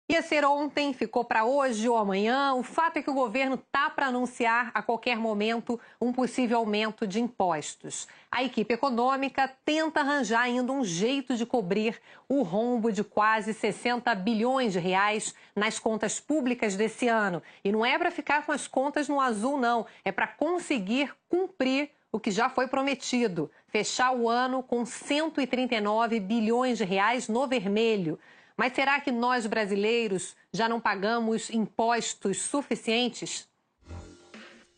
Ia ser ontem, ficou para hoje ou amanhã. O fato é que o governo está para anunciar a qualquer momento um possível aumento de impostos. A equipe econômica tenta arranjar ainda um jeito de cobrir o rombo de quase 60 bilhões de reais nas contas públicas desse ano. E não é para ficar com as contas no azul, não. É para conseguir cumprir o que já foi prometido. Fechar o ano com 139 bilhões de reais no vermelho. Mas será que nós, brasileiros, já não pagamos impostos suficientes?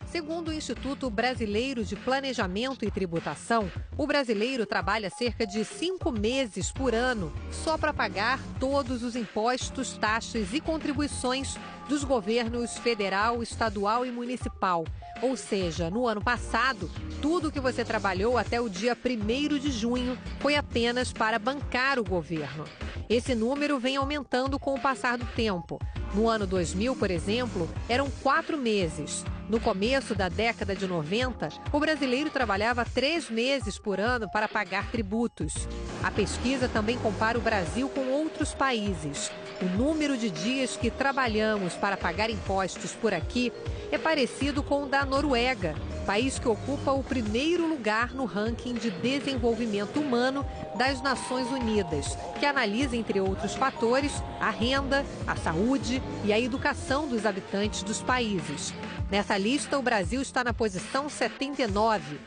Segundo o Instituto Brasileiro de Planejamento e Tributação, o brasileiro trabalha cerca de 5 meses por ano só para pagar todos os impostos, taxas e contribuições dos governos federal, estadual e municipal. Ou seja, no ano passado, tudo que você trabalhou até o dia 1º de junho foi apenas para bancar o governo. Esse número vem aumentando com o passar do tempo. No ano 2000, por exemplo, eram 4 meses. No começo da década de 90, o brasileiro trabalhava 3 meses por ano para pagar tributos. A pesquisa também compara o Brasil com outros países. O número de dias que trabalhamos para pagar impostos por aqui é parecido com o da Noruega, país que ocupa o 1º lugar no ranking de desenvolvimento humano das Nações Unidas, que analisa, entre outros fatores, a renda, a saúde e a educação dos habitantes dos países. Nessa lista, o Brasil está na posição 79.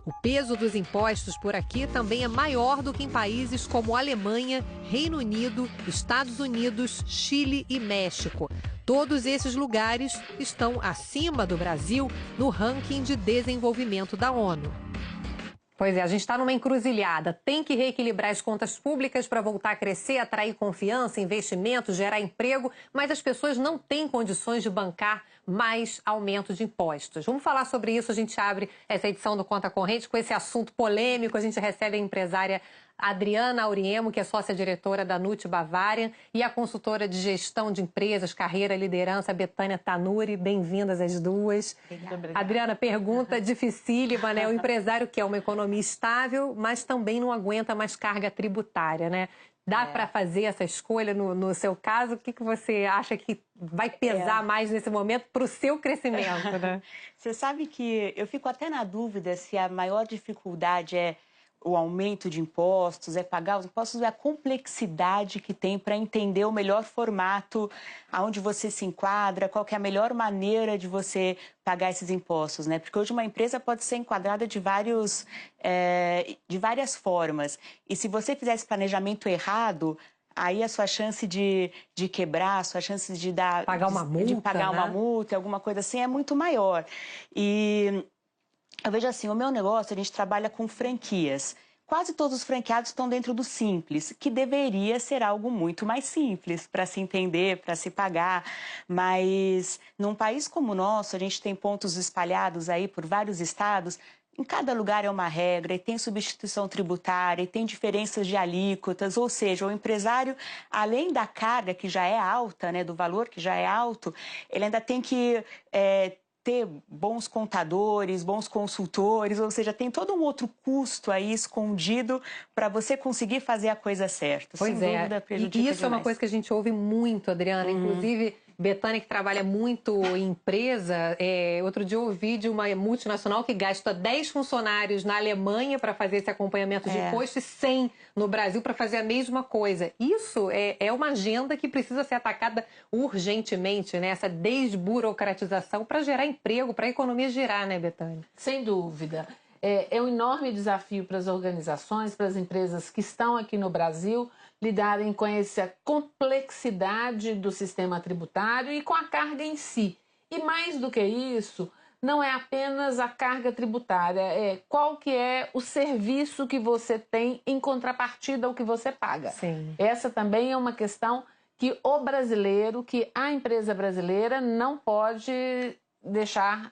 O peso dos impostos por aqui também é maior do que em países como Alemanha, Reino Unido, Estados Unidos, Chile e México. Todos esses lugares estão acima do Brasil no ranking de desenvolvimento da ONU. Pois é, a gente está numa encruzilhada. Tem que reequilibrar as contas públicas para voltar a crescer, atrair confiança, investimento, gerar emprego, mas as pessoas não têm condições de bancar mais aumento de impostos. Vamos falar sobre isso, a gente abre essa edição do Conta Corrente com esse assunto polêmico. A gente recebe a empresária Adriana Auriemo, que é sócia-diretora da Nut Bavarian, e a consultora de gestão de empresas, carreira e liderança, Betânia Tanuri. Bem-vindas as duas. Obrigada. Adriana, pergunta dificílima, né? O empresário quer uma economia estável, mas também não aguenta mais carga tributária, né? Dá para fazer essa escolha no seu caso? O que você acha que vai pesar mais nesse momento para o seu crescimento, né? Você sabe que eu fico até na dúvida se a maior dificuldade é o aumento de impostos, é pagar os impostos, é a complexidade que tem para entender o melhor formato, aonde você se enquadra, qual que é a melhor maneira de você pagar esses impostos, né? Porque hoje uma empresa pode ser enquadrada de várias formas. E se você fizer esse planejamento errado, aí a sua chance de quebrar, a sua chance de pagar uma multa, de pagar uma multa, alguma coisa assim, é muito maior. E eu vejo assim, o meu negócio, a gente trabalha com franquias. Quase todos os franqueados estão dentro do Simples, que deveria ser algo muito mais simples para se entender, para se pagar. Mas num país como o nosso, a gente tem pontos espalhados aí por vários estados. Em cada lugar é uma regra, e tem substituição tributária, e tem diferenças de alíquotas. Ou seja, o empresário, além da carga que já é alta, né, do valor que já é alto, ele ainda tem que ter bons contadores, bons consultores, ou seja, tem todo um outro custo aí escondido para você conseguir fazer a coisa certa. Pois sem dúvida, prejudica e isso demais. É uma coisa que a gente ouve muito, Adriana, inclusive Betânia, que trabalha muito em empresa, outro dia eu ouvi de uma multinacional que gasta 10 funcionários na Alemanha para fazer esse acompanhamento de imposto e 100 no Brasil para fazer a mesma coisa. Isso é uma agenda que precisa ser atacada urgentemente, né? Essa desburocratização para gerar emprego, para a economia girar, né, Betânia? Sem dúvida. É um enorme desafio para as organizações, para as empresas que estão aqui no Brasil, lidarem com essa complexidade do sistema tributário e com a carga em si. E mais do que isso, não é apenas a carga tributária, qual que é o serviço que você tem em contrapartida ao que você paga. Sim. Essa também é uma questão que o brasileiro, que a empresa brasileira não pode deixar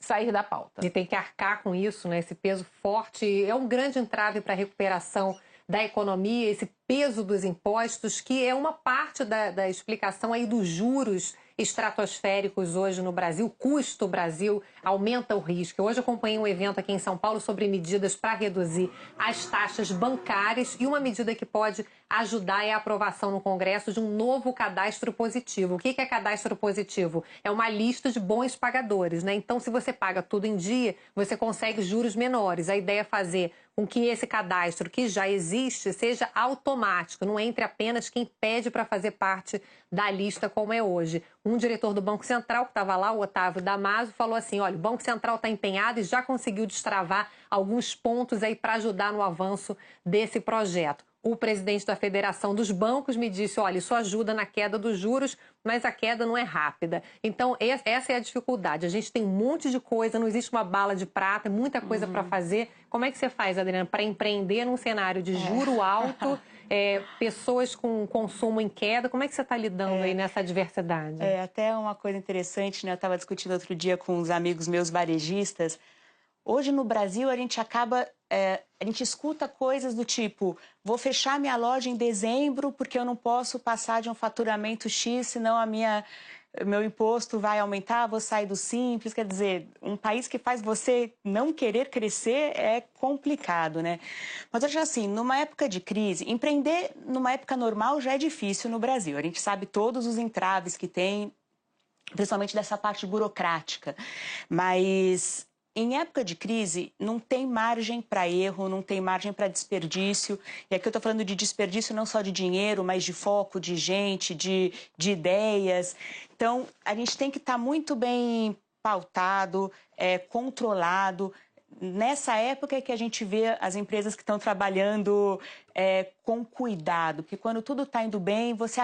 sair da pauta. E tem que arcar com isso, né? Esse peso forte é um grande entrave para a recuperação da economia, esse peso dos impostos, que é uma parte da explicação aí dos juros estratosféricos hoje no Brasil. O custo Brasil aumenta o risco. Hoje eu acompanhei um evento aqui em São Paulo sobre medidas para reduzir as taxas bancárias e uma medida que pode ajudar é a aprovação no Congresso de um novo cadastro positivo. O que é cadastro positivo? É uma lista de bons pagadores, né? Então, se você paga tudo em dia, você consegue juros menores. A ideia é fazer com que esse cadastro que já existe seja automático, não entre apenas quem pede para fazer parte da lista como é hoje. Um diretor do Banco Central, que estava lá, o Otávio Damaso, falou assim, olha, o Banco Central está empenhado e já conseguiu destravar alguns pontos aí para ajudar no avanço desse projeto. O presidente da Federação dos Bancos me disse, olha, isso ajuda na queda dos juros, mas a queda não é rápida. Então, essa é a dificuldade. A gente tem um monte de coisa, não existe uma bala de prata, muita coisa para fazer. Como é que você faz, Adriana, para empreender num cenário de juro alto, pessoas com consumo em queda? Como é que você está lidando aí nessa diversidade? Até uma coisa interessante, né? Eu estava discutindo outro dia com uns amigos meus varejistas. Hoje no Brasil a gente a gente escuta coisas do tipo, vou fechar minha loja em dezembro porque eu não posso passar de um faturamento X, senão meu imposto vai aumentar, vou sair do Simples. Quer dizer, um país que faz você não querer crescer é complicado, né? Mas eu acho assim, numa época de crise, empreender numa época normal já é difícil no Brasil. A gente sabe todos os entraves que tem, principalmente dessa parte burocrática. Mas em época de crise, não tem margem para erro, não tem margem para desperdício. E aqui eu estou falando de desperdício não só de dinheiro, mas de foco, de gente, de ideias. Então, a gente tem que estar muito bem pautado, controlado. Nessa época é que a gente vê as empresas que estão trabalhando com cuidado, porque quando tudo está indo bem, você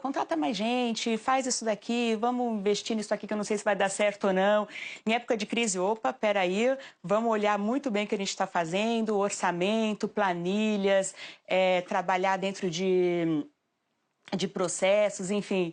contrata mais gente, faz isso daqui, vamos investir nisso aqui que eu não sei se vai dar certo ou não. Em época de crise, peraí, vamos olhar muito bem o que a gente está fazendo, orçamento, planilhas, trabalhar dentro de processos, enfim.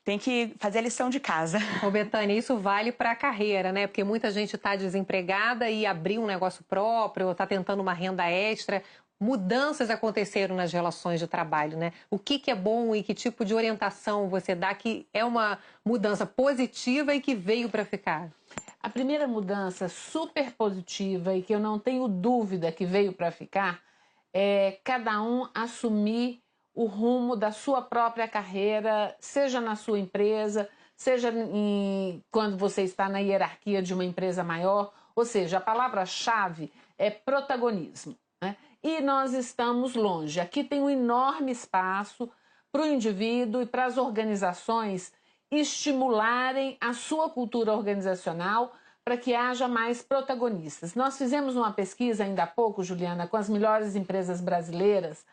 Tem que fazer a lição de casa. Ô, Bethânia, isso vale para a carreira, né? Porque muita gente está desempregada e abriu um negócio próprio, ou está tentando uma renda extra. Mudanças aconteceram nas relações de trabalho, né? O que é bom e que tipo de orientação você dá que é uma mudança positiva e que veio para ficar? A primeira mudança super positiva e que eu não tenho dúvida que veio para ficar é cada um assumir o rumo da sua própria carreira, seja na sua empresa, seja quando você está na hierarquia de uma empresa maior, ou seja, a palavra-chave é protagonismo, né? E nós estamos longe. Aqui tem um enorme espaço para o indivíduo e para as organizações estimularem a sua cultura organizacional para que haja mais protagonistas. Nós fizemos uma pesquisa ainda há pouco, Juliana, com as melhores empresas brasileiras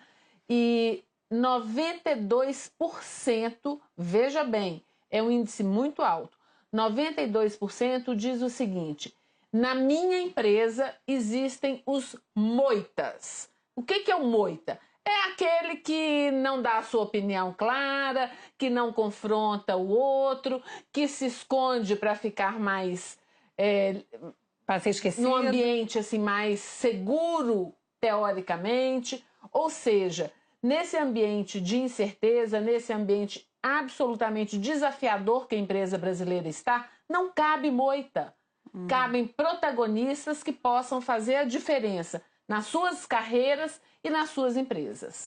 e 92%, veja bem, é um índice muito alto, 92% diz o seguinte, na minha empresa existem os moitas. O que é o moita? É aquele que não dá a sua opinião clara, que não confronta o outro, que se esconde para ficar mais... para ser esquecido. Num ambiente assim, mais seguro, teoricamente, ou seja... Nesse ambiente de incerteza, nesse ambiente absolutamente desafiador que a empresa brasileira está, não cabe moita. Cabem protagonistas que possam fazer a diferença nas suas carreiras e nas suas empresas.